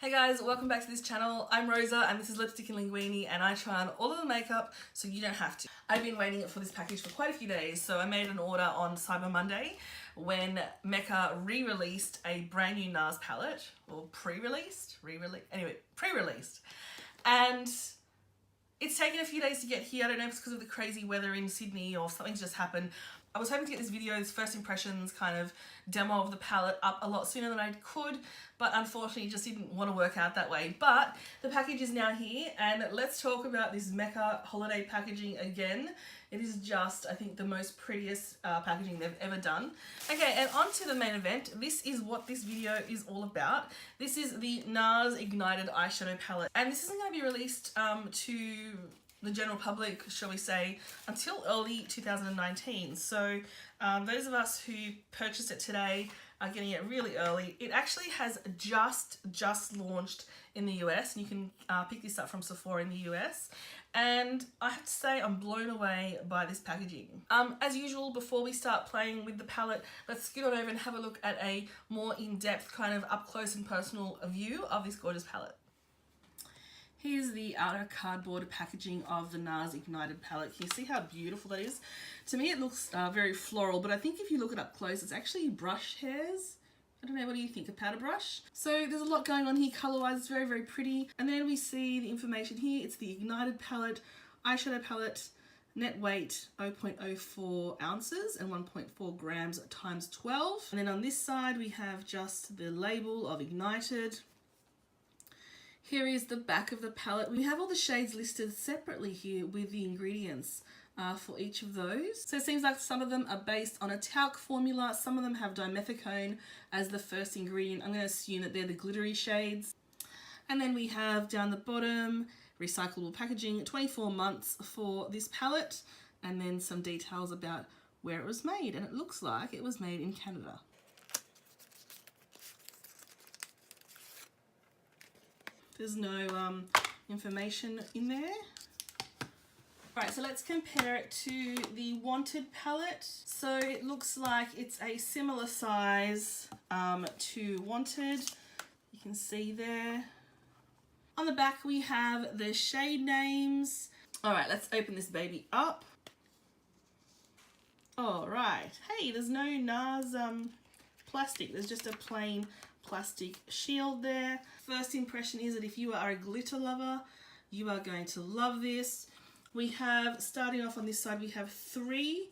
Hey guys, welcome back to this channel. I'm Rosa and this is Lipstick and Linguine, and I try on all of the makeup so you don't have to. I've been waiting for this package for quite a few days, so I made an order on Cyber Monday when Mecca re-released a brand new NARS palette, or pre-released? Anyway, pre-released. And it's taken a few days to get here. I don't know if it's because of the crazy weather in Sydney or something's just happened. I was hoping to get this video, this first impressions kind of demo of the palette, up a lot sooner than I could, but unfortunately it just didn't want to work out that way. But the package is now here, and let's talk about this Mecca holiday packaging again. It is just, I think, the most prettiest packaging they've ever done. Okay, and on to the main event. This is what this video is all about. This is the NARS Ignited eyeshadow palette, and this isn't going to be released to the general public, shall we say, until early 2019. So those of us who purchased it today are getting it really early. It actually has just launched in the US, and you can pick this up from Sephora in the US. And I have to say, I'm blown away by this packaging. As usual, before we start playing with the palette, let's scoot on over and have a look at a more in-depth, kind of up close and personal view of this gorgeous palette. Here's the outer cardboard packaging of the NARS Ignited palette. Can you see how beautiful that is? To me it looks very floral, but I think if you look it up close, it's actually brush hairs. I don't know, what do you think, a powder brush? So there's a lot going on here color-wise, it's very, very pretty. And then we see the information here. It's the Ignited palette, eyeshadow palette, net weight 0.04 ounces and 1.4 grams times 12. And then on this side we have just the label of Ignited. Here is the back of the palette. We have all the shades listed separately here with the ingredients for each of those. So it seems like some of them are based on a talc formula. Some of them have dimethicone as the first ingredient. I'm going to assume that they're the glittery shades. And then we have down the bottom, recyclable packaging, 24 months for this palette, and then some details about where it was made. And it looks like it was made in Canada. There's no information in there. Right, so let's compare it to the Wanted palette. So it looks like it's a similar size to Wanted. You can see there. On the back we have the shade names. All right, let's open this baby up. All right, hey, there's no NARS plastic. There's just a plain plastic shield there. First impression is that if you are a glitter lover, you are going to love this. We have, starting off on this side, we have three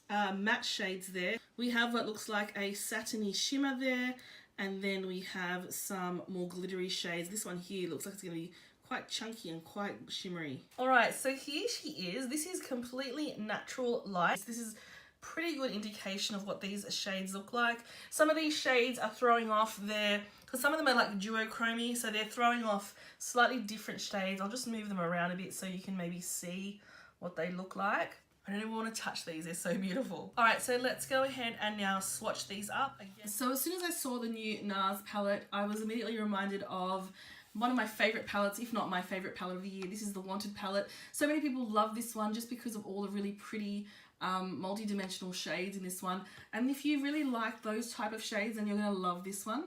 matte shades there. We have what looks like a satiny shimmer there, and then we have some more glittery shades. This one here looks like it's going to be quite chunky and quite shimmery. All right, so here she is. This is completely natural light. This is pretty good indication of what these shades look like. Some of these shades are throwing off their, because some of them are like duochrome, so they're throwing off slightly different shades. I'll just move them around a bit so you can maybe see what they look like. I don't even want to touch these, they're so beautiful. All right, so let's go ahead and now swatch these up again. So as soon as I saw the new NARS palette, I was immediately reminded of one of my favorite palettes, if not my favorite palette of the year. This is the Wanted palette. So many people love this one just because of all the really pretty multi-dimensional shades in this one. And if you really like those type of shades, then you're going to love this one.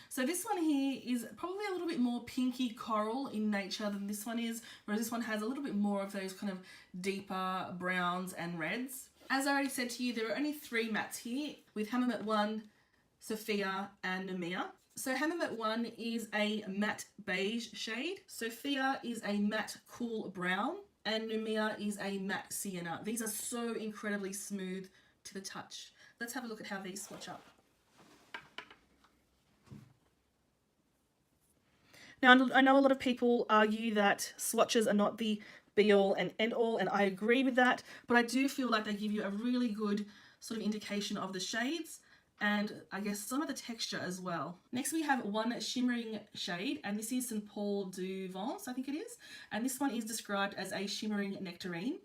So this one here is probably a little bit more pinky coral in nature than this one is, whereas this one has a little bit more of those kind of deeper browns and reds. As I already said to you, there are only three mattes here with Hammermet 1, Sophia and Nemia. So Hammermet 1 is a matte beige shade, Sophia is a matte cool brown, and Nemia is a matte sienna. These are so incredibly smooth to the touch. Let's have a look at how these swatch up. Now, I know a lot of people argue that swatches are not the be-all and end-all, and I agree with that, but I do feel like they give you a really good sort of indication of the shades, and I guess some of the texture as well. Next we have one shimmering shade, and this is St. Paul du Vence, I think it is, and this one is described as a shimmering nectarine.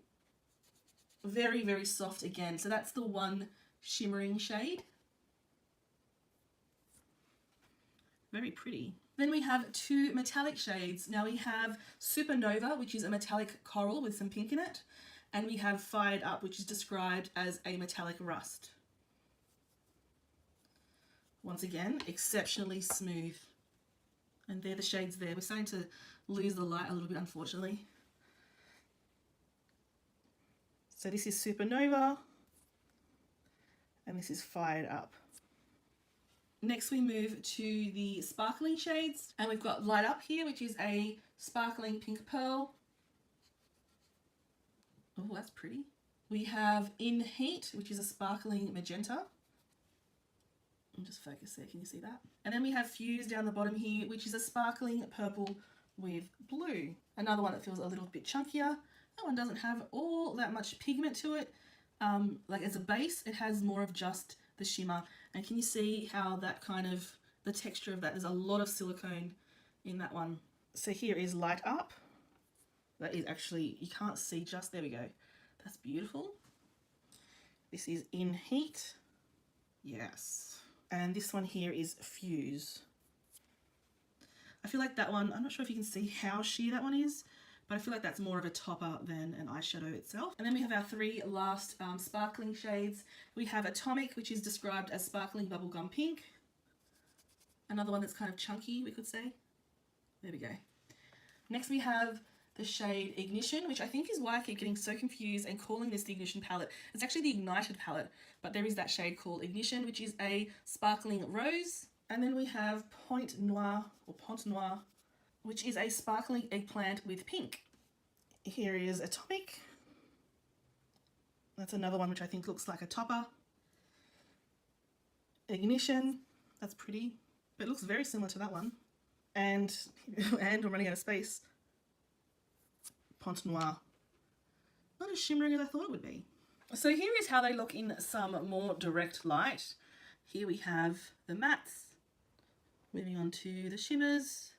Very, very soft again, so that's the one shimmering shade. Very pretty. Then we have two metallic shades. Now we have Supernova, which is a metallic coral with some pink in it, and we have Fired Up, which is described as a metallic rust. Once again, exceptionally smooth. And they're the shades there. We're starting to lose the light a little bit, unfortunately. So this is Supernova, and this is Fired Up. Next we move to the sparkling shades, and we've got Light Up here, which is a sparkling pink pearl. Oh, that's pretty. We have In Heat, which is a sparkling magenta. I'll just focus there, can you see that? And then we have Fuse down the bottom here, which is a sparkling purple with blue. Another one that feels a little bit chunkier. That one doesn't have all that much pigment to it. Like as a base, it has more of just the shimmer. And can you see how that kind of, the texture of that, there's a lot of silicone in that one. So here is Light Up. That is actually, you can't see just, there we go. That's beautiful. This is In Heat. Yes. And this one here is Fuse. I feel like that one, I'm not sure if you can see how sheer that one is, but I feel like that's more of a topper than an eyeshadow itself. And then we have our three last sparkling shades. We have Atomic, which is described as sparkling bubblegum pink. Another one that's kind of chunky, we could say. There we go. Next we have the shade Ignition, which I think is why I keep getting so confused and calling this the Ignition palette. It's actually the Ignited palette, but there is that shade called Ignition, which is a sparkling rose. And then we have Point Noir, or Pont Noir, which is a sparkling eggplant with pink. Here is Atomic. That's another one which I think looks like a topper. Ignition, that's pretty, but it looks very similar to that one. And I'm running out of space. Pont Noir. Not as shimmering as I thought it would be. So here is how they look in some more direct light. Here we have the mattes. Moving on to the shimmers.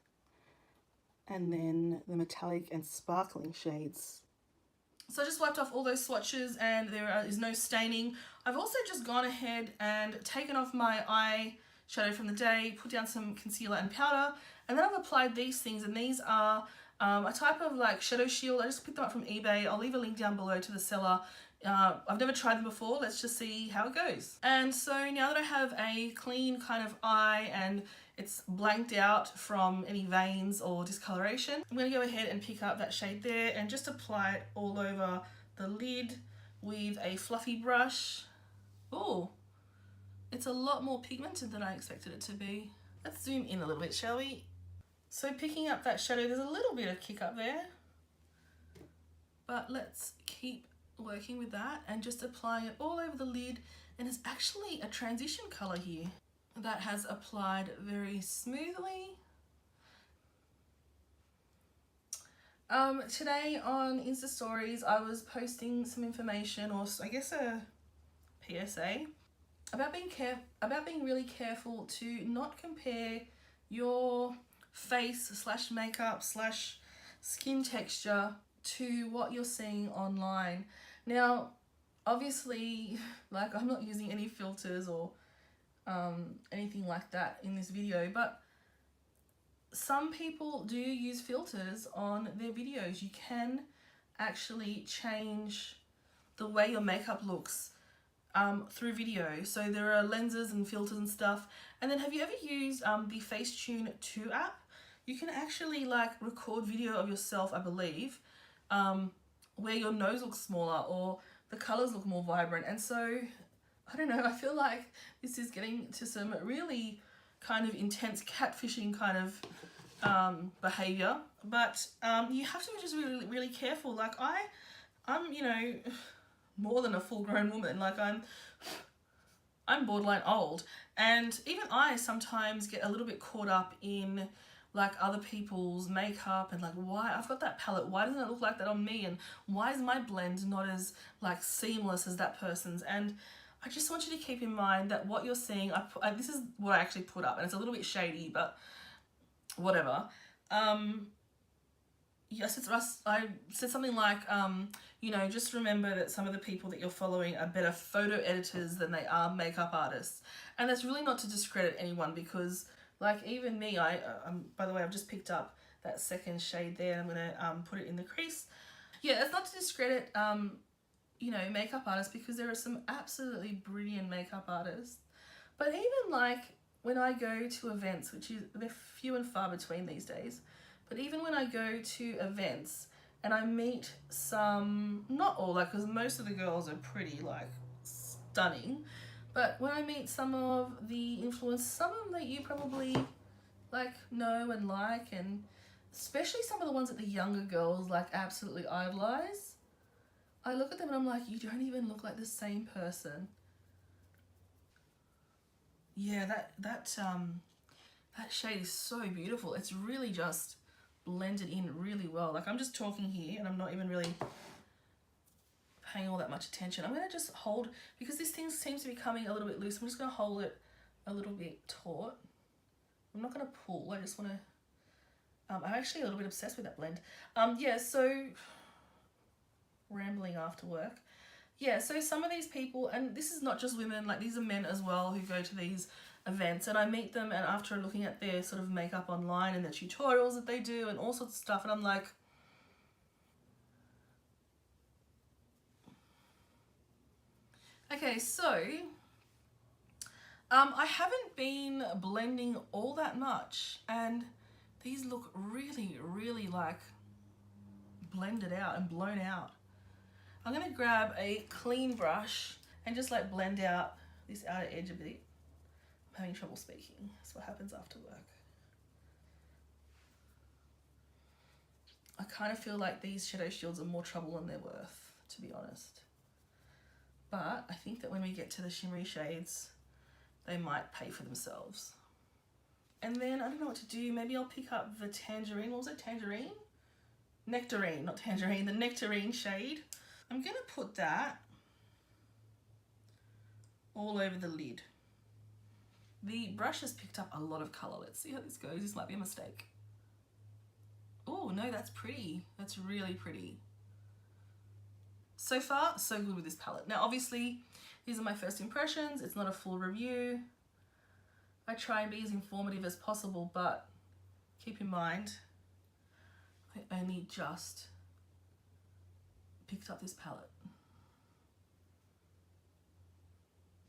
And then the metallic and sparkling shades. So I just wiped off all those swatches and there is no staining. I've also just gone ahead and taken off my eyeshadow from the day, put down some concealer and powder, and then I've applied these things, and these are a type of like shadow shield. I just picked them up from eBay. I'll leave a link down below to the seller. I've never tried them before. Let's just see how it goes. And so now that I have a clean kind of eye and it's blanked out from any veins or discoloration, I'm going to go ahead and pick up that shade there and just apply it all over the lid with a fluffy brush. Oh, it's a lot more pigmented than I expected it to be. Let's zoom in a little bit, shall we? So picking up that shadow, there's a little bit of kick up there, but let's keep working with that and just applying it all over the lid. And it's actually a transition color here that has applied very smoothly. Today on Insta Stories, I was posting some information, or I guess a PSA, about being really careful to not compare your face slash makeup slash skin texture to what you're seeing online. Now, obviously, like, I'm not using any filters or anything like that in this video, but some people do use filters on their videos. You can actually change the way your makeup looks through video. So there are lenses and filters and stuff. And then have you ever used the Facetune 2 app? You can actually like record video of yourself, I believe, where your nose looks smaller or the colors look more vibrant. And so, I don't know, I feel like this is getting to some really kind of intense catfishing kind of behavior. But you have to be just really, really careful. Like I'm, you know, more than a full-grown woman. Like I'm borderline old, and even I sometimes get a little bit caught up in like other people's makeup and like, why I've got that palette, why doesn't it look like that on me, and why is my blend not as like seamless as that person's? And I just want you to keep in mind that what you're seeing, this is what I actually put up, and it's a little bit shady, but whatever. Yes, I said something like, you know, just remember that some of the people that you're following are better photo editors than they are makeup artists. And that's really not to discredit anyone, because like even me, by the way, I've just picked up that second shade there, and I'm going to put it in the crease. Yeah, that's not to discredit, you know, makeup artists, because there are some absolutely brilliant makeup artists. But even like when I go to events, which is, they're few and far between these days, but even when I go to events and I meet some, not all, like, because most of the girls are pretty, like, stunning, but when I meet some of the influencers, some of them that you probably, like, know and like, and especially some of the ones that the younger girls, like, absolutely idolize, I look at them and I'm like, you don't even look like the same person. Yeah, that shade is so beautiful. It's really just blended in really well. Like, I'm just talking here and I'm not even really paying all that much attention. I'm going to just hold, because this thing seems to be coming a little bit loose, I'm just going to hold it a little bit taut. I'm not going to pull, I just want to, I'm actually a little bit obsessed with that blend. Yeah, so, rambling after work. Yeah, so some of these people, and this is not just women, like these are men as well who go to these events, and I meet them, and after looking at their sort of makeup online and the tutorials that they do and all sorts of stuff, and I'm like, okay, so I haven't been blending all that much, and these look really, really like blended out and blown out. I'm going to grab a clean brush and just like blend out this outer edge a bit. I'm having trouble speaking. That's what happens after work. I kind of feel like these shadow shields are more trouble than they're worth, to be honest. But I think that when we get to the shimmery shades, they might pay for themselves. And then I don't know what to do. Maybe I'll pick up the tangerine. What was it? Tangerine? Nectarine, not tangerine. The nectarine shade. I'm going to put that all over the lid. The brush has picked up a lot of colour. Let's see how this goes. This might be a mistake. Oh, no, that's pretty. That's really pretty. So far, so good with this palette. Now, obviously, these are my first impressions. It's not a full review. I try and be as informative as possible, but keep in mind, I only just picked up this palette.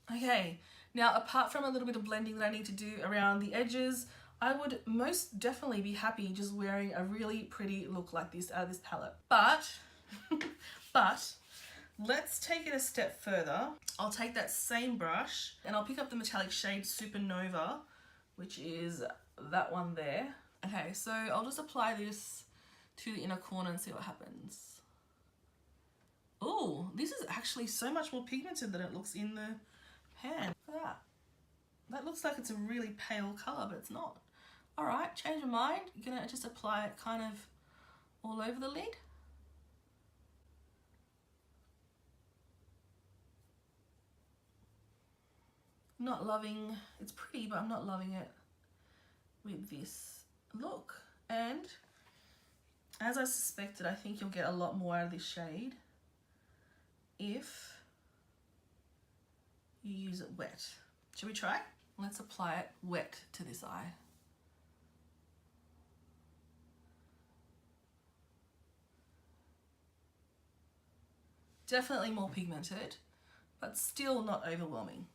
Okay, now apart from a little bit of blending that I need to do around the edges, I would most definitely be happy just wearing a really pretty look like this out of this palette. But, let's take it a step further. I'll take that same brush and I'll pick up the metallic shade Supernova, which is that one there. Okay, so I'll just apply this to the inner corner and see what happens. Oh, this is actually so much more pigmented than it looks in the pan. Look at that. That looks like it's a really pale colour, but it's not. All right, change your mind. You're gonna just apply it kind of all over the lid. Not loving, it's pretty, but I'm not loving it with this look. And as I suspected, I think you'll get a lot more out of this shade if you use it wet. Should we try? Let's apply it wet to this eye. Definitely more pigmented, but still not overwhelming.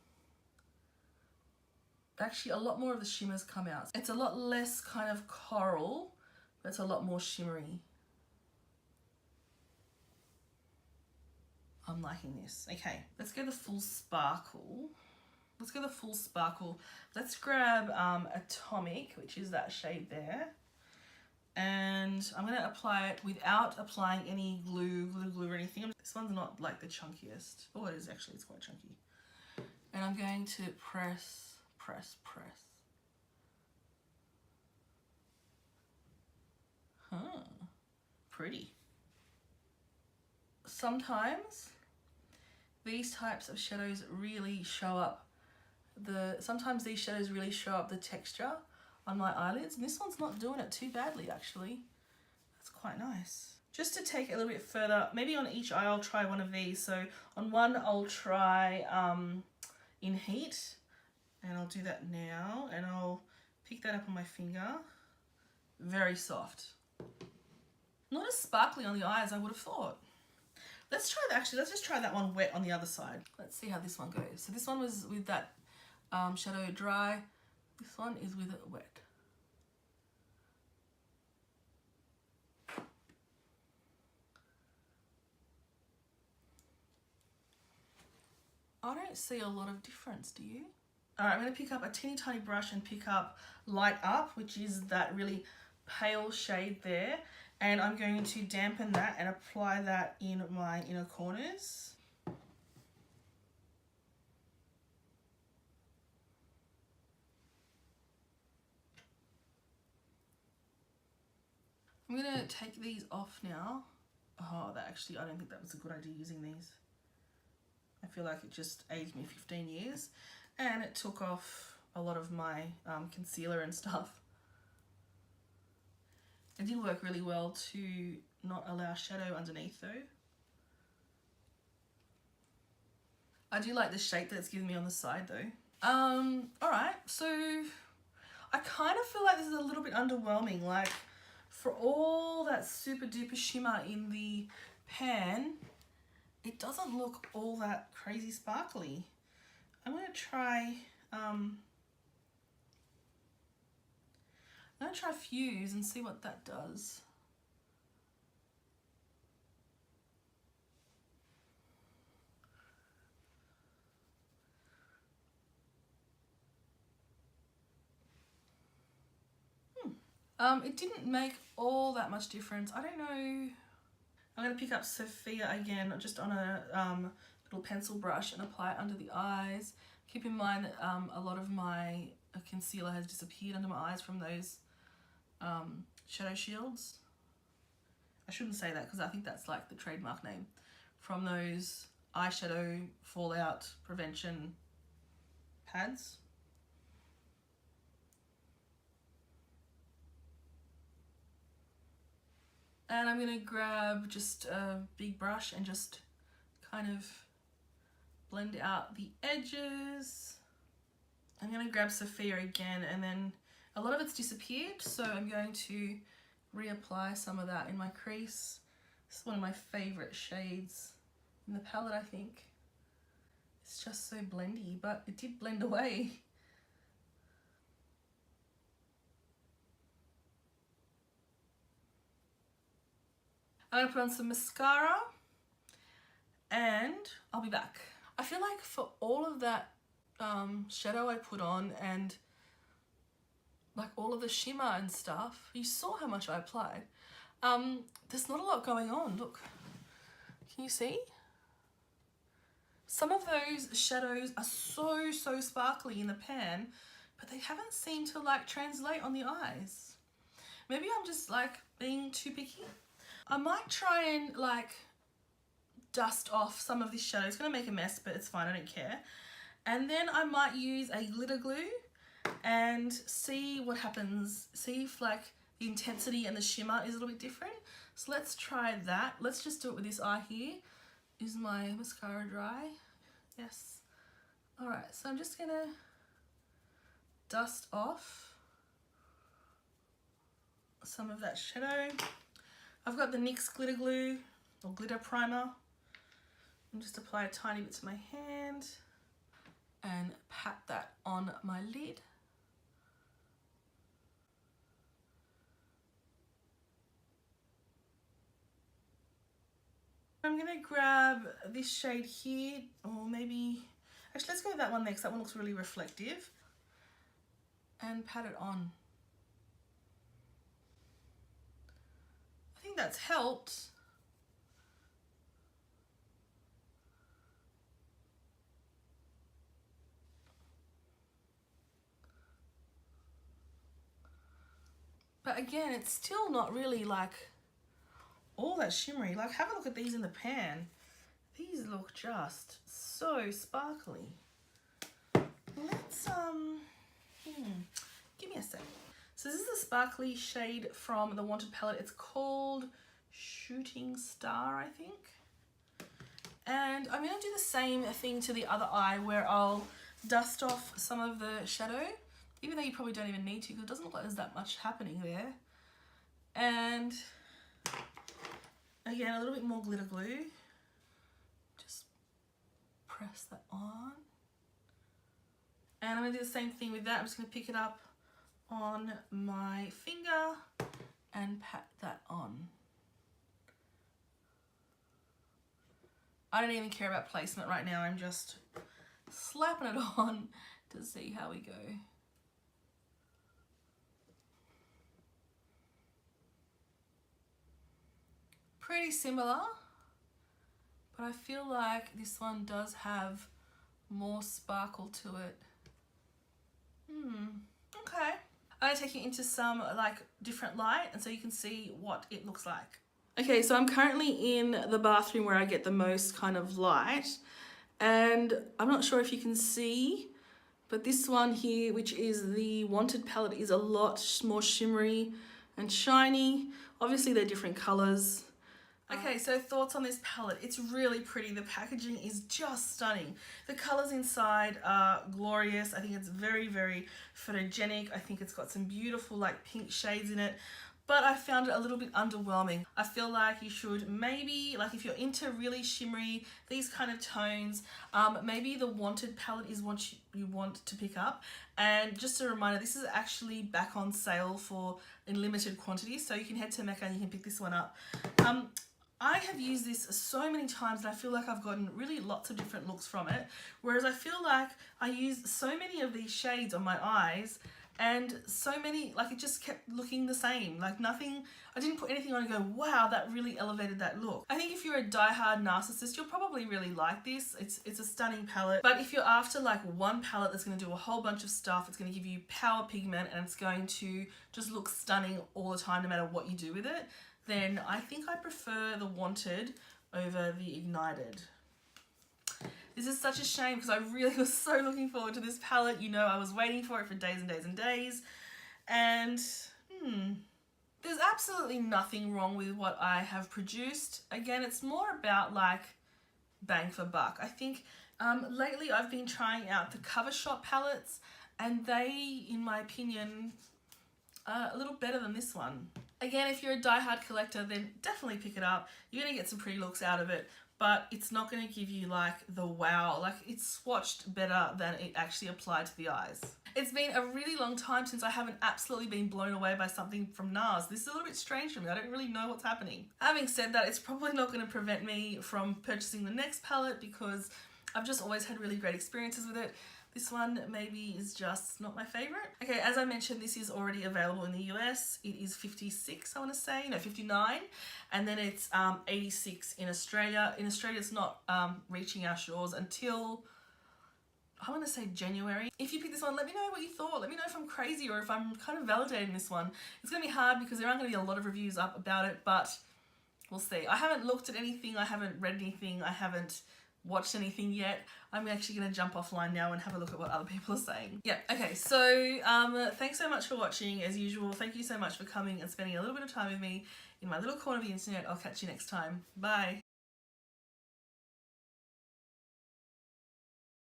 Actually, a lot more of the shimmers come out. It's a lot less kind of coral, but it's a lot more shimmery. I'm liking this. Okay, let's go the full sparkle. Let's go the full sparkle. Let's grab Atomic, which is that shade there. And I'm going to apply it without applying any glue or anything. This one's not like the chunkiest. Oh, it is actually, it's quite chunky. And I'm going to press. Huh, pretty. Sometimes these types of shadows really show up sometimes these shadows really show up the texture on my eyelids, and this one's not doing it too badly actually. That's quite nice. Just to take it a little bit further, maybe on each eye I'll try one of these. So on one I'll try in heat, and I'll do that now, and I'll pick that up on my finger. Very soft. Not as sparkly on the eye as I would have thought. Let's try that, actually, let's just try that one wet on the other side. Let's see how this one goes. So this one was with that shadow dry. This one is with it wet. I don't see a lot of difference, do you? Alright, I'm going to pick up a teeny tiny brush and pick up Light Up, which is that really pale shade there. And I'm going to dampen that and apply that in my inner corners. I'm going to take these off now. Oh, that actually, I don't think that was a good idea using these. I feel like it just aged me 15 years. And it took off a lot of my concealer and stuff. It did work really well to not allow shadow underneath though. I do like the shape that it's giving me on the side though. Alright, so I kind of feel like this is a little bit underwhelming. Like, for all that super duper shimmer in the pan, it doesn't look all that crazy sparkly. I'm going to try Fuse and see what that does. It didn't make all that much difference. I don't know. I'm going to pick up Sophia again, just on a little pencil brush, and apply it under the eyes. Keep in mind that a lot of my concealer has disappeared under my eyes from those shadow shields. I shouldn't say that because I think that's like the trademark name. From those eyeshadow fallout prevention pads. And I'm going to grab just a big brush and just kind of blend out the edges. I'm going to grab Sophia again, and then a lot of it's disappeared, so I'm going to reapply some of that in my crease. This is one of my favourite shades in the palette, I think. It's just so blendy, but it did blend away. I'm going to put on some mascara and I'll be back. I feel like for all of that shadow I put on and like all of the shimmer and stuff, you saw how much I applied. There's not a lot going on. Look, can you see? Some of those shadows are so sparkly in the pan, but they haven't seemed to like translate on the eyes. Maybe I'm just like being too picky. I might try and like dust off some of this shadow. It's going to make a mess, but it's fine, I don't care. And then I might use a glitter glue and see what happens. See if like the intensity and the shimmer is a little bit different. So let's try that. Let's just do it with this eye here. Is my mascara dry? Yes. Alright, so I'm just going to dust off some of that shadow. I've got the Nyx Glitter Glue or Glitter Primer. And just apply a tiny bit to my hand and pat that on my lid. I'm going to grab this shade here, or maybe, actually let's go with that one next. That one looks really reflective. And pat it on. I think that's helped. But again, it's still not really like all that shimmery. Like, have a look at these in the pan. These look just so sparkly. Let's, give me a sec. So this is a sparkly shade from the Wanted palette. It's called Shooting Star, I think. And I'm going to do the same thing to the other eye, where I'll dust off some of the shadow, even though you probably don't even need to, because it doesn't look like there's that much happening there. And again, a little bit more glitter glue. Just press that on. And I'm going to do the same thing with that. I'm just going to pick it up on my finger and pat that on. I don't even care about placement right now. I'm just slapping it on to see how we go. Pretty similar, but I feel like this one does have more sparkle to it. Okay. I'm going to take you into some like different light and so you can see what it looks like. Okay, so I'm currently in the bathroom where I get the most kind of light, and I'm not sure if you can see, but this one here, which is the Wanted palette, is a lot more shimmery and shiny. Obviously they're different colors. Okay, so thoughts on this palette. It's really pretty. The packaging is just stunning. The colors inside are glorious. I think it's very, very photogenic. I think it's got some beautiful like pink shades in it, but I found it a little bit underwhelming. I feel like you should maybe, like if you're into really shimmery, these kind of tones, maybe the Wanted palette is what you want to pick up. And just a reminder, this is actually back on sale for in limited quantities, so you can head to Mecca and you can pick this one up. I have used this so many times and I feel like I've gotten really lots of different looks from it. Whereas I feel like I used so many of these shades on my eyes and so many, like it just kept looking the same. Like nothing, I didn't put anything on and go, wow, that really elevated that look. I think if you're a diehard narcissist, you'll probably really like this. It's a stunning palette. But if you're after like one palette that's going to do a whole bunch of stuff, it's going to give you power pigment and it's going to just look stunning all the time no matter what you do with it, then I think I prefer the Wanted over the Ignited. This is such a shame because I really was so looking forward to this palette. You know, I was waiting for it for days and days and days. And there's absolutely nothing wrong with what I have produced. Again, it's more about like bang for buck. I think lately I've been trying out the Cover Shop palettes and they, in my opinion, are a little better than this one. Again, if you're a diehard collector, then definitely pick it up. You're going to get some pretty looks out of it, but it's not going to give you like the wow, like it's swatched better than it actually applied to the eyes. It's been a really long time since I haven't absolutely been blown away by something from NARS. This is a little bit strange for me. I don't really know what's happening. Having said that, it's probably not going to prevent me from purchasing the next palette because I've just always had really great experiences with it. This one maybe is just not my favorite. Okay, as I mentioned, this is already available in the US. It is 56, I want to say, no, 59. And then it's 86 in Australia. In Australia, it's not reaching our shores until, I want to say January. If you pick this one, let me know what you thought. Let me know if I'm crazy or if I'm kind of validating this one. It's going to be hard because there aren't going to be a lot of reviews up about it, but we'll see. I haven't looked at anything. I haven't read anything. I haven't watched anything yet. I'm actually going to jump offline now and have a look at what other people are saying. Yeah, okay, so thanks so much for watching as usual. Thank you so much for coming and spending a little bit of time with me in my little corner of the internet. I'll catch you next time. Bye.